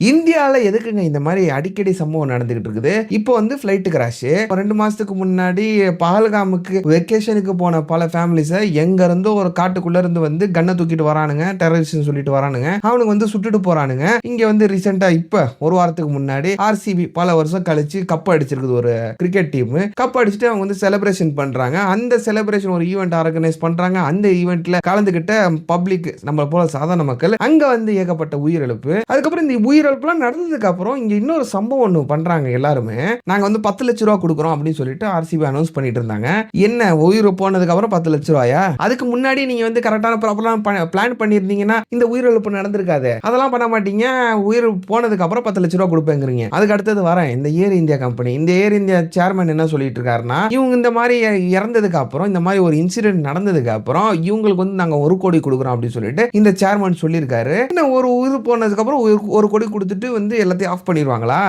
இந்தியால எதுக்குங்க இந்த மாரி அடிக்கடி சம்பவம் நடந்துகிட்டு இருக்குது. இப்போ வந்து ஃப்ளைட் கிராஷ். 2 மாசத்துக்கு முன்னாடி பஹல்காமுக்கு வெக்கேஷனுக்கு போன பல ஃபேமிலிஸ எங்க இருந்தோ ஒரு காட்டுக்குள்ள இருந்து வந்து கன்ன தூக்கிட்டு வரானுங்க. டெரரிஸ்ட்ன்னு சொல்லிட்டு வரானுங்க. அவனுங்க வந்து சுட்டுட்டு போறானுங்க. இங்க வந்து ரீசென்ட்டா இப்ப 1 வாரத்துக்கு முன்னாடி ஆர்சிபி பல வருஷம் கழிச்சு கப் அடிச்சிருக்குது ஒரு கிரிக்கெட் டீம். கப் அடிச்சுட்டு அவங்க வந்து செலிப்ரேஷன் பண்றாங்க. அந்த செலிப்ரேஷன் ஒரு ஈவென்ட் ஆர்கனைஸ் பண்றாங்க. அந்த ஈவென்ட்ல கலந்துகிட்ட பப்ளிக் நம்மள போல சாதாரண மக்கள் அங்க வந்து ஏகப்பட்ட உயிரிழப்பு. அதுக்கப்புறம் இந்த உயிரிழப்புலாம் நடந்ததுக்கு அப்புறம் இங்க இன்னொரு சம்பவம் ஒண்ணு பண்றாங்க எல்லாருமே. நாங்க வந்து 10 லட்சம் ரூபாய் குடுக்குறோம் அப்படின்னு சொல்லிட்டு ஆர்சிபி அனௌன்ஸ் பண்ணிட்டு இருந்தாங்க. என்ன உயிர் போனதுக்கு அப்புறம் 10 லட்சம் ரூபாயா? அதுக்கு முன்னாடி நீங்க வந்து கரெக்ட்டான ப்ராப்பரா பிளான் பண்ணியிருந்தீங்கன்னா இந்த உயிரிழப்பு நடந்திருக்காதே. அதெல்லாம் பண்ண மாட்டீங்க. உயிர் போனதுக்கு அப்புறம் 10 லட்சம் ரூபாய் குடுப்பேங்கிறீங்க. அதுக்கு அடுத்தது வரேன். இந்த ஏர் இந்தியா கம்பெனி. இந்த ஏர் இந்தியா சேர்மன் என்ன சொல்லிட்டு இருக்காருன்னா, இவங்க இந்த மாரி இறந்ததுக்கு அப்புறம் இந்த மாரி ஒரு இன்சிடென்ட் நடந்ததுக்கு அப்புறம் இவங்களுக்கு வந்து நாங்க 1 கோடி குடுக்குறோம் அப்படின்னு சொல்லிட்டு இந்த சேர்மன் சொல்லியிருக்காரு. என்ன ஒரு உயிர் போனதுக்கு அப்புறம் 1 கோடி குடுத்துட்டு வந்து எல்லாத்தையும் ஆஃப் பண்ணிருவாங்களா?